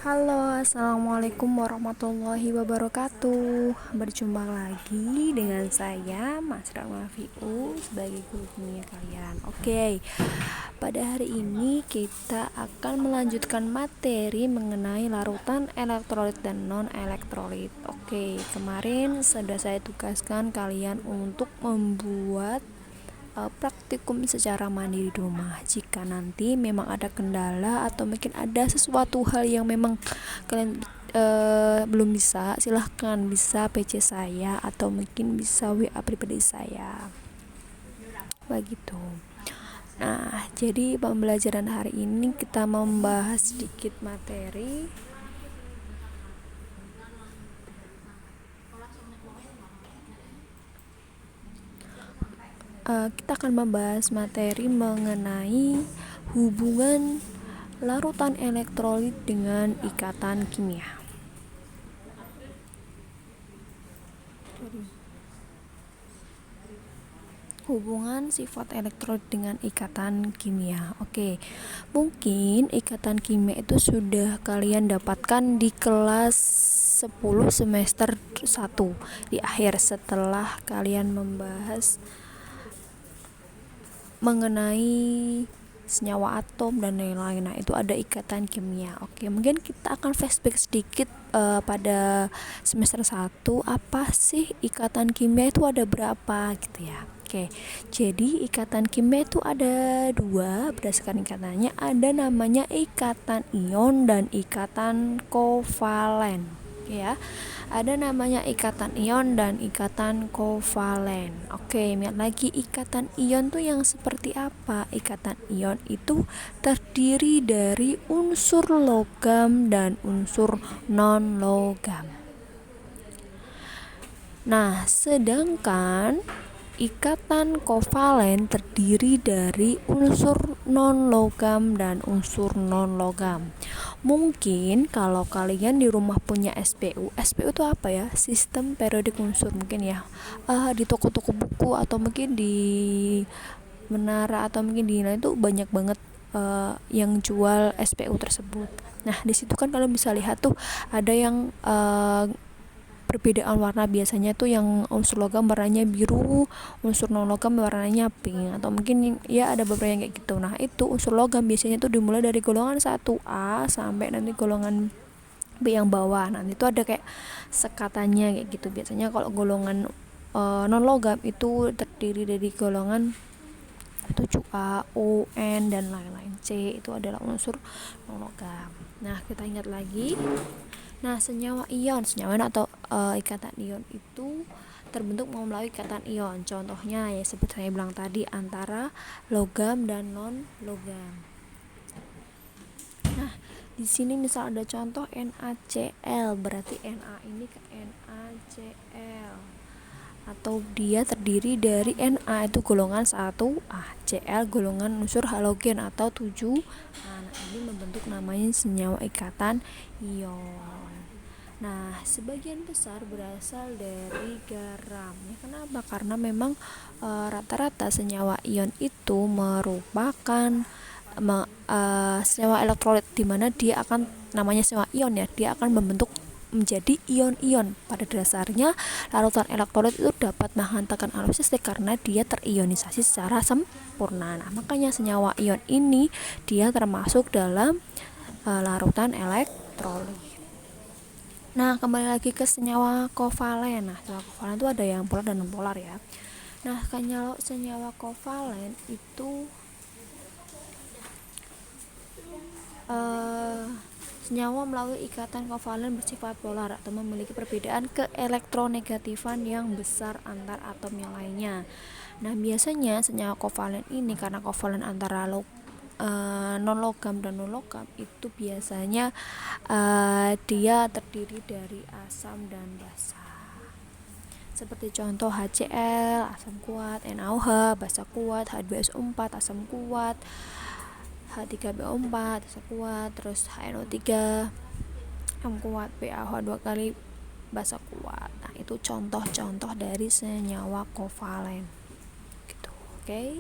Halo, assalamualaikum warahmatullahi wabarakatuh. Berjumpa lagi dengan saya, Mas Rahma Fiu, sebagai guru kimia kalian. Oke, pada hari ini kita akan melanjutkan materi mengenai larutan elektrolit dan non-elektrolit. Oke, kemarin sudah saya tugaskan kalian untuk membuat praktikum secara mandiri di rumah. Jika nanti memang ada kendala atau mungkin ada sesuatu hal yang memang kalian belum bisa, silahkan bisa PC saya atau mungkin bisa WA pribadi saya, begitu. Nah, jadi pembelajaran hari ini kita membahas sedikit materi kita akan membahas materi mengenai hubungan larutan elektrolit dengan ikatan kimia. Hubungan sifat elektrolit dengan ikatan kimia. Oke, mungkin ikatan kimia itu sudah kalian dapatkan di kelas 10 semester 1 di akhir, setelah kalian membahas mengenai senyawa atom dan lain-lain. Nah, itu ada ikatan kimia. Oke, mungkin kita akan flashback sedikit pada semester 1, apa sih ikatan kimia itu ada berapa gitu ya. Oke, jadi ikatan kimia itu ada dua berdasarkan ikatannya. Ada namanya ikatan ion dan ikatan kovalen. Oke ya, ada namanya ikatan ion dan ikatan kovalen. Oke, lihat lagi, ikatan ion tuh yang seperti apa? Ikatan ion itu terdiri dari unsur logam dan unsur non logam. Nah, sedangkan ikatan kovalen terdiri dari unsur non-logam dan unsur non-logam. Mungkin kalau kalian di rumah punya SPU itu apa ya? Sistem periodik unsur, mungkin ya. Di toko-toko buku atau mungkin di menara atau mungkin di lain itu banyak banget yang jual SPU tersebut. Nah, di situ kan kalian bisa lihat tuh ada yang perbedaan warna, biasanya tuh yang unsur logam warnanya biru, unsur non logam warnanya pink, atau mungkin ya ada beberapa yang kayak gitu. Nah, itu unsur logam biasanya tuh dimulai dari golongan 1A sampai nanti golongan B yang bawah. Nanti itu ada kayak sekatannya kayak gitu. Biasanya kalau golongan non logam itu terdiri dari golongan 7A, O, N dan lain-lain. C itu adalah unsur non logam. Nah, kita ingat lagi. Nah, senyawa atau ikatan ion itu terbentuk melalui ikatan ion. Contohnya ya seperti saya bilang tadi, antara logam dan non logam. Nah, di sini misal ada contoh NaCl, berarti Na ini ke NaCl, atau dia terdiri dari Na itu golongan 1A, Cl golongan unsur halogen atau 7. Nah, ini membentuk namanya senyawa ikatan ion. Nah, sebagian besar berasal dari garam. Ya, kenapa? Karena memang rata-rata senyawa ion itu merupakan senyawa elektrolit, di mana dia akan, namanya senyawa ion ya, dia akan membentuk menjadi ion-ion. Pada dasarnya larutan elektrolit itu dapat menghantarkan arus listrik karena dia terionisasi secara sempurna. Nah, makanya senyawa ion ini dia termasuk dalam larutan elektrolit. Nah, kembali lagi ke senyawa kovalen. Nah, senyawa kovalen itu ada yang polar dan non polar ya. Nah, kalau senyawa kovalen itu senyawa melalui ikatan kovalen bersifat polar atau memiliki perbedaan keelektronegatifan yang besar antar atom yang lainnya. Nah, biasanya senyawa kovalen ini karena kovalen antara non logam dan non logam itu biasanya dia terdiri dari asam dan basa. Seperti contoh HCl asam kuat, NaOH basa kuat, H2SO4 asam kuat, H3PO4 asam kuat, terus HNO3 asam kuat, PaOH 2 kali basa kuat. Nah, itu contoh-contoh dari senyawa kovalen gitu. Oke.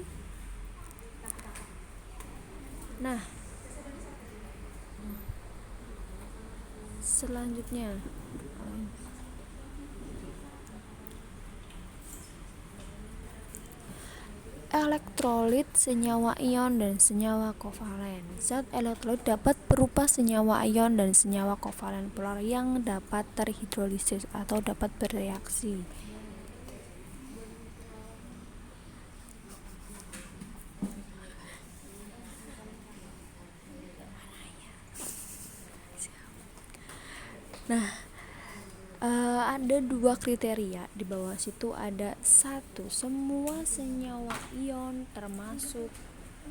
Nah, Selanjutnya, elektrolit, senyawa ion, dan senyawa kovalen. Zat elektrolit dapat berupa senyawa ion dan senyawa kovalen polar yang dapat terhidrolisis atau dapat bereaksi. Nah, ada dua kriteria di bawah situ. Ada satu, semua senyawa ion termasuk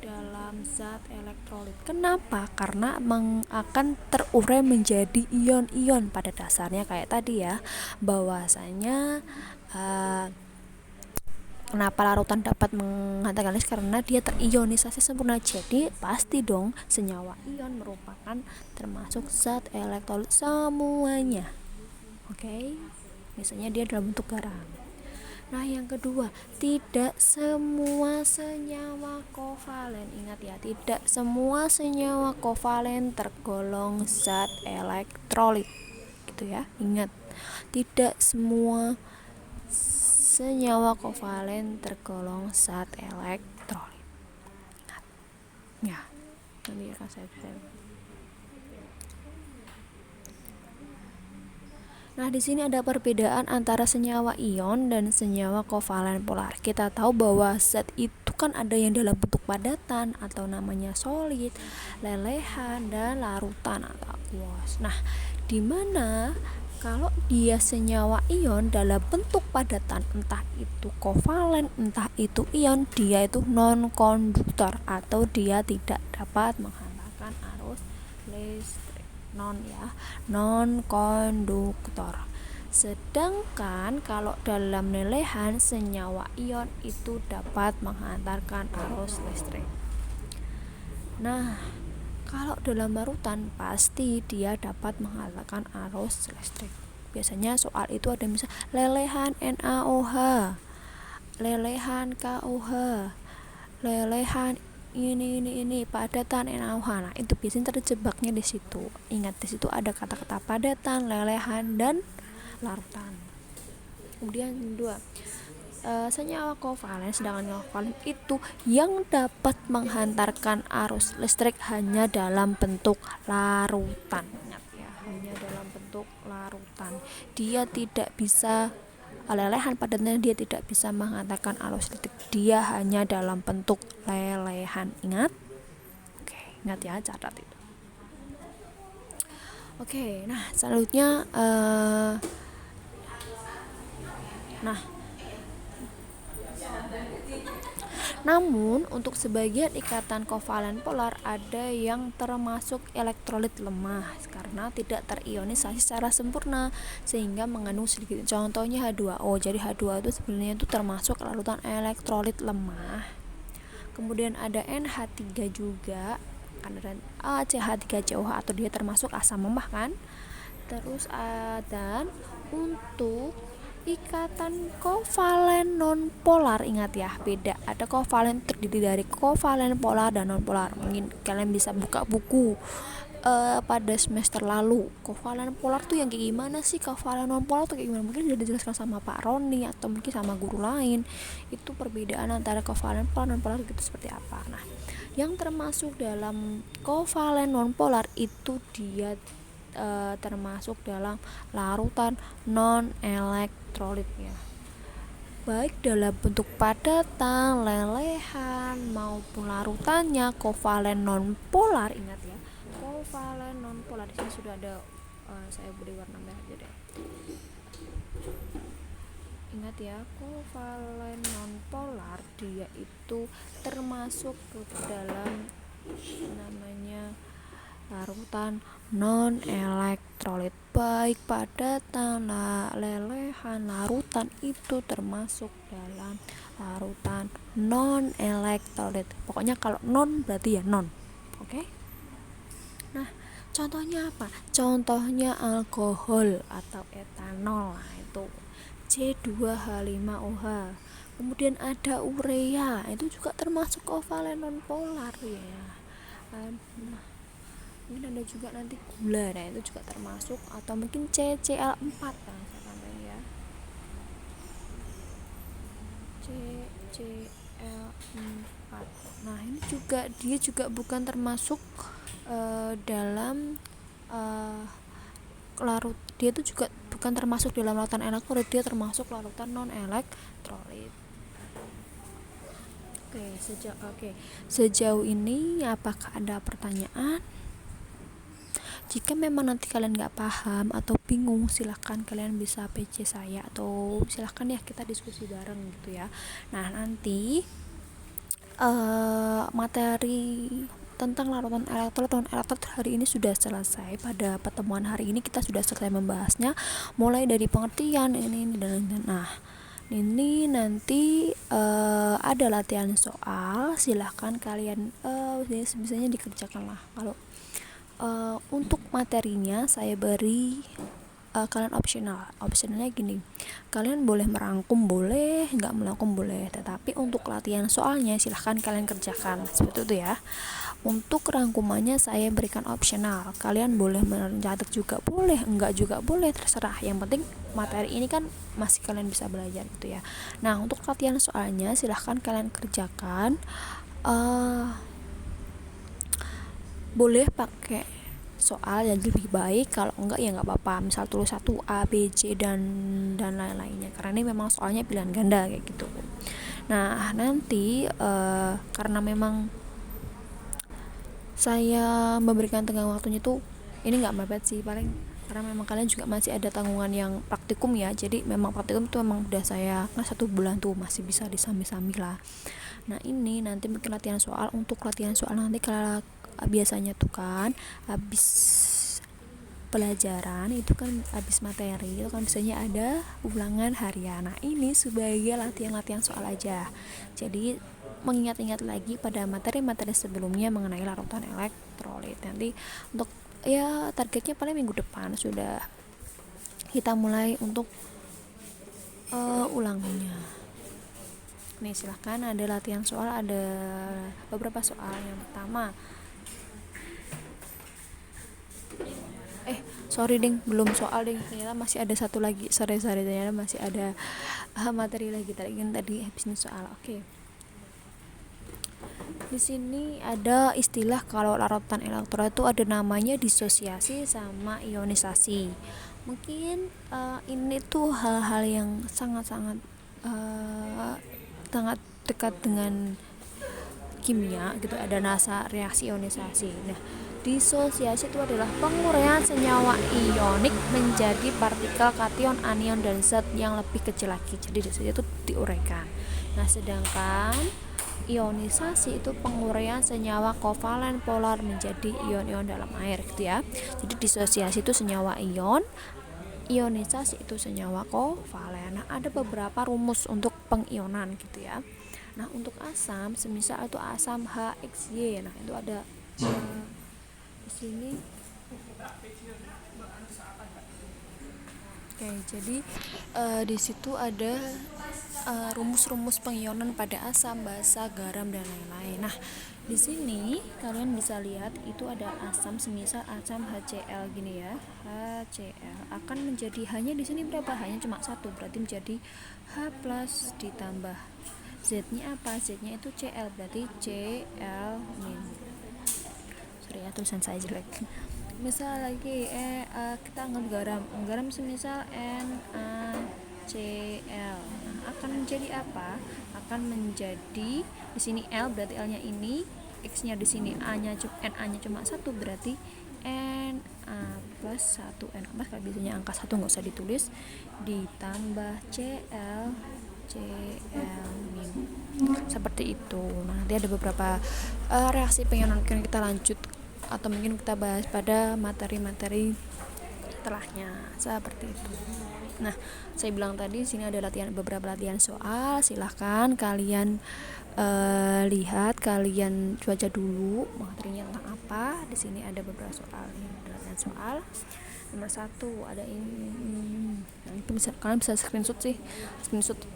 dalam zat elektrolit. Kenapa? Karena akan terurai menjadi ion-ion pada dasarnya kayak tadi ya, bahwasanya kenapa larutan dapat menghantarkan listrik karena dia terionisasi sempurna. Jadi pasti dong senyawa ion merupakan termasuk zat elektrolit semuanya. Oke, misalnya dia dalam bentuk garam. Nah, yang kedua, tidak semua senyawa kovalen. Ingat ya, tidak semua senyawa kovalen tergolong zat elektrolit. Gitu ya. Ingat, tidak semua senyawa kovalen tergolong zat elektrolit. Ingat. Ya, nanti akan saya Nah, di sini ada perbedaan antara senyawa ion dan senyawa kovalen polar. Kita tahu bahwa zat itu kan ada yang dalam bentuk padatan atau namanya solid, lelehan, dan larutan atau aqueous. Nah, di mana kalau dia senyawa ion dalam bentuk padatan, entah itu kovalen, entah itu ion, dia itu non-konduktor atau dia tidak dapat menghantarkan arus listrik. Non konduktor. Sedangkan kalau dalam lelehan, senyawa ion itu dapat menghantarkan arus listrik. Nah, kalau dalam larutan pasti dia dapat menghantarkan arus listrik. Biasanya soal itu ada misal lelehan NaOH, lelehan KOH, lelehan ini padatan NaOH. Nah, itu biasanya terjebaknya di situ. Ingat, di situ ada kata-kata padatan, lelehan, dan larutan. Kemudian dua, senyawa kovalen. Sedangkan kovalen itu yang dapat menghantarkan arus listrik hanya dalam bentuk larutan. Ingat ya, hanya dalam bentuk larutan. Dia tidak bisa lelehan, padanya dia tidak bisa menghantarkan arus listrik. Dia hanya dalam bentuk lelehan. Ingat? Oke, ingat ya, catat itu. Oke, nah selanjutnya namun untuk sebagian ikatan kovalen polar ada yang termasuk elektrolit lemah karena tidak terionisasi secara sempurna sehingga mengandung sedikit. Contohnya H2O. Jadi H2O itu sebenarnya itu termasuk larutan elektrolit lemah. Kemudian ada NH3 juga, karena CH3COH atau dia termasuk asam lemah kan. Terus dan untuk ikatan kovalen nonpolar, ingat ya, beda. Ada kovalen terdiri dari kovalen polar dan nonpolar. Mungkin kalian bisa buka buku pada semester lalu. Kovalen polar tuh yang kayak gimana sih, kovalen nonpolar tuh kayak gimana, mungkin sudah dijelaskan sama Pak Roni atau mungkin sama guru lain. Itu perbedaan antara kovalen polar dan nonpolar itu seperti apa. Nah, yang termasuk dalam kovalen nonpolar itu dia termasuk dalam larutan non-elektrolit ya, baik dalam bentuk padatan, lelehan maupun larutannya kovalen nonpolar. Ingat ya, kovalen nonpolar. Di sini sudah ada, saya beri warna merah aja deh. Ingat ya, kovalen nonpolar dia itu termasuk ke dalam namanya larutan non-elektrolit, baik padatan, lelehan, larutan itu termasuk dalam larutan non-elektrolit. Pokoknya kalau non berarti ya non. Oke? Nah, contohnya apa? Contohnya alkohol atau etanol. Nah, itu C2H5OH. Kemudian ada urea, itu juga termasuk kovalen nonpolar ya. mungkin ada juga nanti gula, nah itu juga termasuk, atau mungkin CCl4, nah misalkan ya CCl4. Nah ini juga dia juga bukan termasuk dalam larut, dia itu juga bukan termasuk dalam larutan elektrolit, dia termasuk larutan non elektrolit. Sejauh ini apakah ada pertanyaan? Jika memang nanti kalian nggak paham atau bingung, silahkan kalian bisa PC saya, atau silahkan ya kita diskusi bareng gitu ya. Nah nanti materi tentang larutan elektrolit non elektrolit hari ini sudah selesai. Pada pertemuan hari ini kita sudah selesai membahasnya, mulai dari pengertian ini dan nah ini nanti ada latihan soal, silahkan kalian sebisanya dikerjakan lah. Kalau untuk materinya saya beri kalian opsionalnya gini, kalian boleh merangkum, boleh nggak merangkum boleh, tetapi untuk latihan soalnya silahkan kalian kerjakan seperti itu ya. Untuk rangkumannya saya berikan opsional, kalian boleh mencatat juga boleh, enggak juga boleh, terserah, yang penting materi ini kan masih kalian bisa belajar gitu ya. Nah untuk latihan soalnya silahkan kalian kerjakan, boleh pakai soal yang lebih baik, kalau enggak ya nggak apa-apa, misal tulis 1 A B C dan lain-lainnya, karena ini memang soalnya pilihan ganda kayak gitu. Nah nanti karena memang saya memberikan tenggang waktunya tuh ini nggak mepet sih, paling karena memang kalian juga masih ada tanggungan yang praktikum ya, jadi memang praktikum itu memang udah saya 1 bulan tuh masih bisa disami-sami lah. Nah ini nanti mungkin latihan soal, untuk latihan soal nanti kalau biasanya tuh kan habis pelajaran itu kan, habis materi itu kan biasanya ada ulangan harian. Nah ini sebagai latihan soal aja, jadi mengingat-ingat lagi pada materi-materi sebelumnya mengenai larutan elektrolit. Nanti untuk ya targetnya paling minggu depan sudah kita mulai untuk ulangnya. Nih silahkan, ada latihan soal, ada beberapa soal. Yang pertama, sorry ding, belum soal ding, ternyata masih ada satu lagi, sorry ternyata masih ada materi lagi tadi habis ini soal. Oke. Di sini ada istilah kalau larutan elektrolit itu ada namanya disosiasi sama ionisasi. Mungkin ini tuh hal-hal yang sangat-sangat sangat dekat dengan kimia gitu, ada NASA reaksi ionisasi. Nah disosiasi itu adalah penguraian senyawa ionik menjadi partikel kation, anion, dan zat yang lebih kecil lagi, jadi disosiasi itu diuraikan. Nah sedangkan ionisasi itu penguraian senyawa kovalen polar menjadi ion-ion dalam air gitu ya. Jadi disosiasi itu senyawa ion, ionisasi itu senyawa kovalen. Nah ada beberapa rumus untuk pengionan gitu ya. Nah untuk asam, semisal itu asam HXY, nah itu ada di sini. Oke, jadi di situ ada rumus-rumus pengionan pada asam, basa, garam, dan lain-lain. Nah di sini kalian bisa lihat itu ada asam, semisal asam HCl gini ya, HCl akan menjadi hanya di sini berapa, hanya cuma 1, berarti menjadi H plus ditambah Z-nya apa, Z-nya itu Cl, berarti Cl min. Sorry ya tulisan saya jelek. Misal lagi kita anggap garam semisal NaCl, nah, akan menjadi apa, akan menjadi di sini L, berarti L nya ini, X nya di sini, Na nya cuma 1, berarti Na plus 1, Na plus kalau biasanya angka 1 nggak usah ditulis, ditambah Cl min, seperti itu. Nah nanti ada beberapa reaksi pengionan yang kita lanjut atau mungkin kita bahas pada materi-materi setelahnya seperti itu. Nah saya bilang tadi sini ada beberapa latihan soal, silahkan kalian lihat, kalian baca dulu materinya tentang apa. Di sini ada beberapa soal, latihan soal. Nomor 1 ada ini. Nah, itu kalian bisa screenshot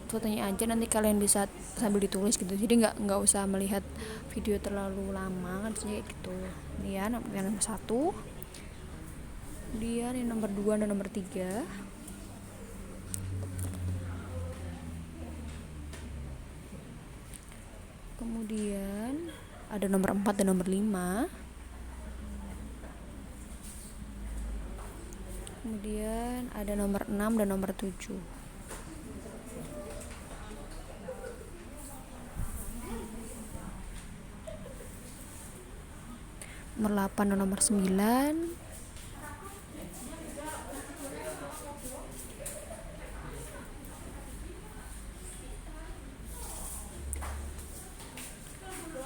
fotonya aja, nanti kalian bisa sambil ditulis gitu, jadi nggak usah melihat video terlalu lama kan, kayak gitu. Ini ya nomor 1, kemudian yang nomor 2 dan nomor 3. Kemudian ada nomor 4 dan nomor 5. Kemudian ada nomor 6 dan nomor 7. Nomor 8 dan nomor 9.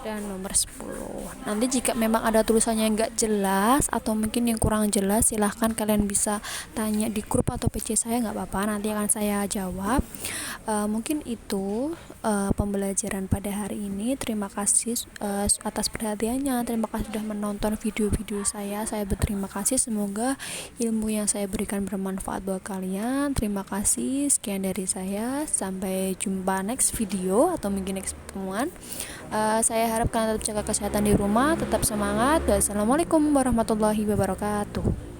Dan nomor 10. Nanti jika memang ada tulisannya yang nggak jelas atau mungkin yang kurang jelas, silahkan kalian bisa tanya di grup atau PC saya, nggak apa-apa, nanti akan saya jawab. Mungkin itu pembelajaran pada hari ini. Terima kasih atas perhatiannya. Terima kasih sudah menonton video-video saya. Saya berterima kasih, semoga ilmu yang saya berikan bermanfaat buat kalian. Terima kasih, sekian dari saya, sampai jumpa next video atau mungkin next pertemuan. Saya harap kalian tetap jaga kesehatan di rumah, tetap semangat. Wassalamualaikum warahmatullahi wabarakatuh.